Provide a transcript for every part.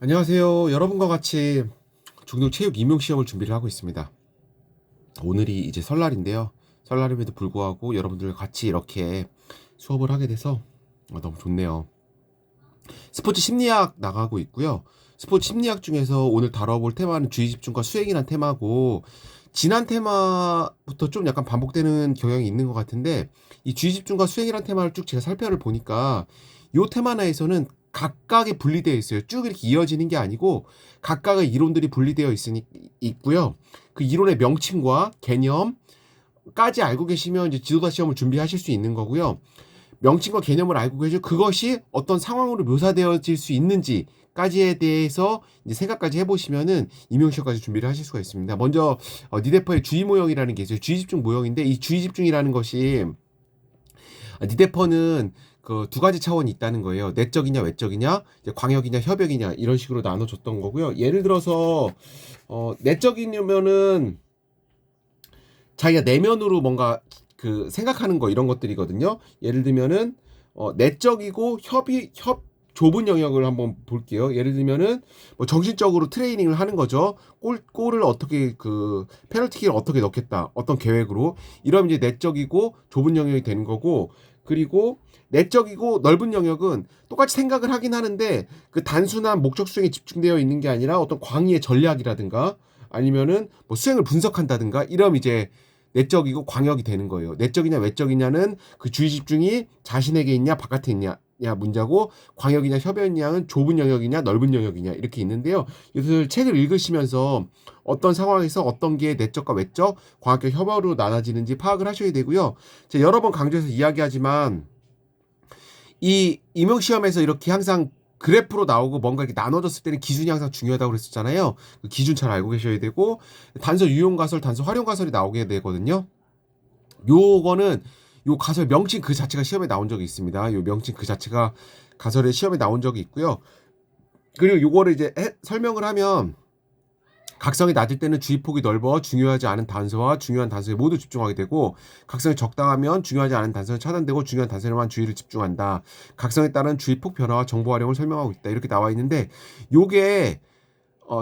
안녕하세요. 여러분과 같이 중등 체육 임용 시험을 준비를 하고 있습니다. 오늘이 이제 설날인데요. 설날임에도 불구하고 여러분들과 같이 이렇게 수업을 하게 돼서 너무 좋네요. 스포츠 심리학 나가고 있고요. 스포츠 심리학 중에서 오늘 다뤄볼 테마는 주의 집중과 수행이란 테마고, 지난 테마부터 좀 약간 반복되는 경향이 있는 것 같은데, 이 주의 집중과 수행이란 테마를 쭉 제가 살펴를 보니까 요 테마 내에서는 각각의 분리되어 있어요. 쭉 이렇게 이어지는 게 아니고 각각의 이론들이 분리되어 있고요. 그 이론의 명칭과 개념까지 알고 계시면 이제 지도자 시험을 준비하실 수 있는 거고요. 명칭과 개념을 알고 계시고 그것이 어떤 상황으로 묘사되어질 수 있는지까지에 대해서 이제 생각까지 해보시면은 임용시험까지 준비를 하실 수가 있습니다. 먼저 니데퍼의 주의 모형이라는 게 있어요. 주의 집중 모형인데, 이 주의 집중이라는 것이 니데퍼는 그 두 가지 차원이 있다는 거예요. 내적이냐 외적이냐, 이제 광역이냐 협역이냐, 이런 식으로 나눠줬던 거고요. 예를 들어서 내적이면은 자기가 내면으로 뭔가 그 생각하는 거, 이런 것들이거든요. 예를 들면은 내적이고 좁은 영역을 한번 볼게요. 예를 들면은 뭐 정신적으로 트레이닝을 하는 거죠. 골을 어떻게 그 페널티킥을 어떻게 넣겠다, 어떤 계획으로. 이러면 이제 내적이고 좁은 영역이 되는 거고, 그리고 내적이고 넓은 영역은 똑같이 생각을 하긴 하는데 그 단순한 목적 수행에 집중되어 있는 게 아니라 어떤 광의의 전략이라든가 아니면은 뭐 수행을 분석한다든가, 이러면 이제 내적이고 광역이 되는 거예요. 내적이냐 외적이냐는 그 주의 집중이 자신에게 있냐 바깥에 있냐 문제고, 광역이냐 협연이냐는 좁은 영역이냐 넓은 영역이냐, 이렇게 있는데요. 이것을 책을 읽으시면서 어떤 상황에서 어떤 게 내적과 외적, 광역과 협연으로 나눠지는지 파악을 하셔야 되고요. 제가 여러 번 강조해서 이야기하지만 이 임용시험에서 이렇게 항상 그래프로 나오고 뭔가 이렇게 나눠졌을 때는 기준이 항상 중요하다고 그랬었잖아요. 그 기준 잘 알고 계셔야 되고, 단서 유용가설, 단서 활용가설이 나오게 되거든요. 요거는 요 가설 명칭 그 자체가 시험에 나온 적이 있습니다. 요 명칭 그 자체가 가설의 시험에 나온 적이 있고요. 그리고 요거를 이제 설명을 하면, 각성이 낮을 때는 주의폭이 넓어 중요하지 않은 단서와 중요한 단서에 모두 집중하게 되고, 각성이 적당하면 중요하지 않은 단서는 차단되고 중요한 단서에만 주의를 집중한다. 각성에 따른 주의폭 변화와 정보 활용을 설명하고 있다. 이렇게 나와 있는데, 요게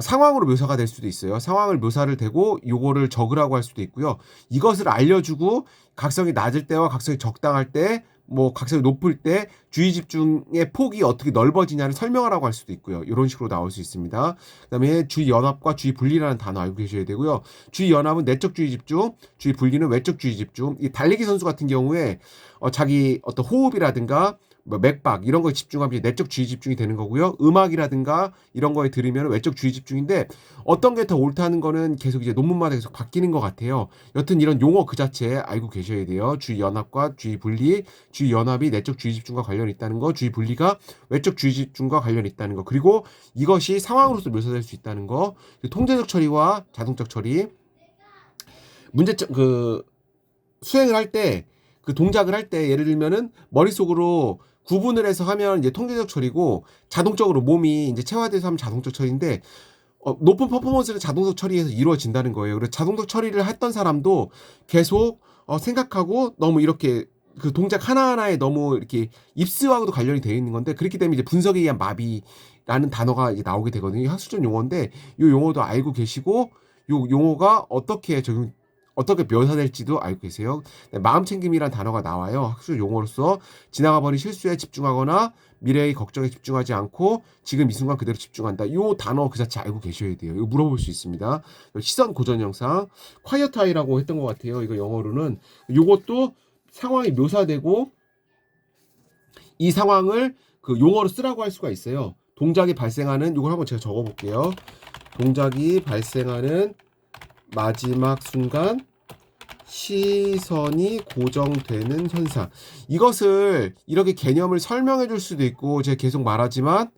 상황으로 묘사가 될 수도 있어요. 상황을 묘사를 되고 요거를 적으라고 할 수도 있고요. 이것을 알려주고 각성이 낮을 때와 각성이 적당할 때, 뭐 각성이 높을 때 주의 집중의 폭이 어떻게 넓어지냐를 설명하라고 할 수도 있고요. 이런 식으로 나올 수 있습니다. 그다음에 주의 연합과 주의 분리라는 단어 알고 계셔야 되고요. 주의 연합은 내적 주의 집중, 주의 분리는 외적 주의 집중. 이 달리기 선수 같은 경우에 자기 어떤 호흡이라든가 뭐 맥박 이런 거에 집중하면 내적 주의 집중이 되는 거고요. 음악이라든가 이런 거에 들으면 외적 주의 집중인데, 어떤 게 더 옳다는 거는 계속 이제 논문마다 계속 바뀌는 것 같아요. 여튼 이런 용어 그 자체 알고 계셔야 돼요. 주의 연합과 주의 분리, 주의 연합이 내적 주의 집중과 관련이 있다는 거, 주의 분리가 외적 주의 집중과 관련이 있다는 거, 그리고 이것이 상황으로서 묘사될 수 있다는 거, 통제적 처리와 자동적 처리, 문제점 그 수행을 할 때, 그 동작을 할 때 예를 들면은 머릿속으로 구분을 해서 하면 이제 통제적 처리고, 자동적으로 몸이 이제 체화돼서 하면 자동적 처리인데, 높은 퍼포먼스를 자동적 처리해서 이루어진다는 거예요. 그래서 자동적 처리를 했던 사람도 계속 생각하고 너무 이렇게 그 동작 하나하나에 너무 이렇게 입수하고도 관련이 되어 있는 건데, 그렇기 때문에 이제 분석에 의한 마비라는 단어가 이제 나오게 되거든요. 학술적 용어인데 이 용어도 알고 계시고, 요 용어가 어떻게 묘사될지도 알고 계세요. 네, 마음챙김이란 단어가 나와요. 학술 용어로서 지나가 버린 실수에 집중하거나 미래의 걱정에 집중하지 않고 지금 이 순간 그대로 집중한다. 이 단어 그 자체 알고 계셔야 돼요. 이거 물어볼 수 있습니다. 시선 고전 영상, quiet eye라고 했던 것 같아요. 이거 영어로는. 이것도 상황이 묘사되고 이 상황을 그 용어로 쓰라고 할 수가 있어요. 동작이 발생하는, 이걸 한번 제가 적어볼게요. 동작이 발생하는 마지막 순간 시선이 고정되는 현상. 이것을 이렇게 개념을 설명해 줄 수도 있고, 제가 계속 말하지만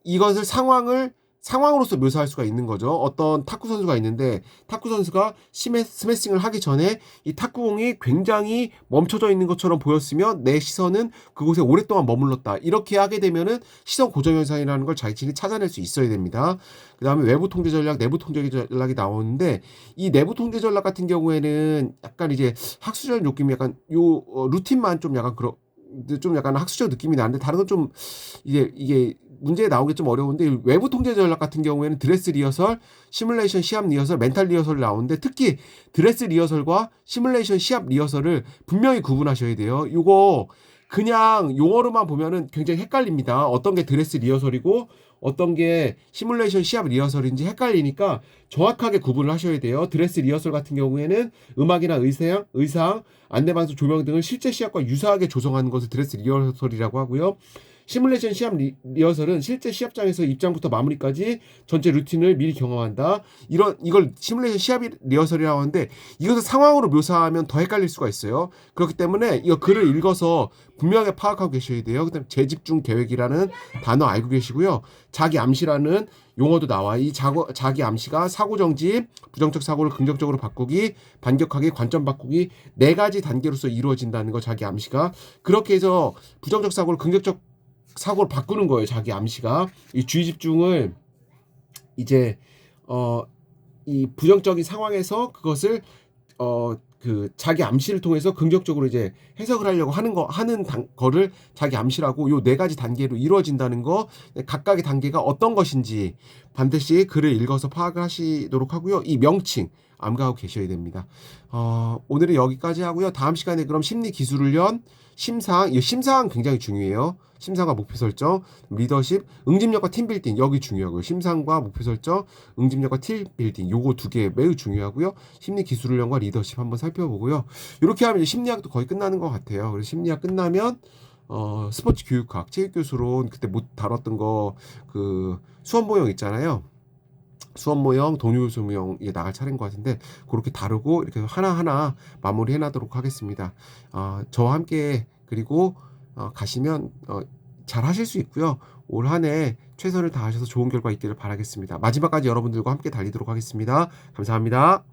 이것을 상황으로서 묘사할 수가 있는 거죠. 어떤 탁구 선수가 있는데 탁구 선수가 스매싱을 하기 전에 이 탁구공이 굉장히 멈춰져 있는 것처럼 보였으면 내 시선은 그곳에 오랫동안 머물렀다. 이렇게 하게 되면은 시선 고정 현상이라는 걸 자신이 찾아낼 수 있어야 됩니다. 그 다음에 외부 통제 전략, 내부 통제 전략이 나오는데, 이 내부 통제 전략 같은 경우에는 약간 이제 학술적인 느낌이 약간 루틴만 좀 약간 좀 약간 학술적 느낌이 나는데 다른 건 좀 이게 문제에 나오기 좀 어려운데 외부 통제 전략 같은 경우에는 드레스 리허설, 시뮬레이션 시합 리허설, 멘탈 리허설이 나오는데 특히 드레스 리허설과 시뮬레이션 시합 리허설을 분명히 구분하셔야 돼요. 이거 그냥 용어로만 보면은 굉장히 헷갈립니다. 어떤 게 드레스 리허설이고 어떤 게 시뮬레이션 시합 리허설인지 헷갈리니까 정확하게 구분을 하셔야 돼요. 드레스 리허설 같은 경우에는 음악이나 의상, 안내방송 조명 등을 실제 시합과 유사하게 조성하는 것을 드레스 리허설이라고 하고요. 시뮬레이션 시합 리허설은 실제 시합장에서 입장부터 마무리까지 전체 루틴을 미리 경험한다. 이걸 시뮬레이션 시합 리허설이라고 하는데 이것을 상황으로 묘사하면 더 헷갈릴 수가 있어요. 그렇기 때문에 이 글을 읽어서 분명하게 파악하고 계셔야 돼요. 그다음에 재집중 계획이라는 단어 알고 계시고요. 자기 암시라는 용어도 나와. 이 자기 암시가 사고 정지, 부정적 사고를 긍정적으로 바꾸기, 반격하기, 관점 바꾸기 4가지 단계로서 이루어진다는 거 자기 암시가. 그렇게 해서 부정적 사고를 긍정적 사고를 바꾸는 거예요. 자기 암시가. 이 주의 집중을 이제 이 부정적인 상황에서 그것을 그 자기 암시를 통해서 긍정적으로 이제 해석을 하려고 하는 거를 자기 암시라고 요 4가지 단계로 이루어진다는 거 각각의 단계가 어떤 것인지 반드시 글을 읽어서 파악을 하시도록 하고요. 이 명칭 암기하고 계셔야 됩니다. 오늘은 여기까지 하고요. 다음 시간에 그럼 심리 기술 훈련 심사항, 이 심사항 굉장히 중요해요. 심사과 목표 설정, 리더십, 응집력과 팀 빌딩 여기 중요하고요. 심사과 목표 설정, 응집력과 팀 빌딩 요거 2개 매우 중요하고요. 심리 기술 훈련과 리더십 한번 살펴보고요. 이렇게 하면 이제 심리학도 거의 끝나는 것 같아요. 그래서 심리학 끝나면 스포츠 교육학 체육 교수로 그때 못 다뤘던 거 그 수업 모형 있잖아요. 수업 모형, 동료 교수 모형 이게 나갈 차례인 것 같은데 그렇게 다루고 이렇게 하나하나 마무리해 놔도록 하겠습니다. 저와 함께 그리고 가시면 잘 하실 수 있고요. 올 한 해 최선을 다하셔서 좋은 결과 있기를 바라겠습니다. 마지막까지 여러분들과 함께 달리도록 하겠습니다. 감사합니다.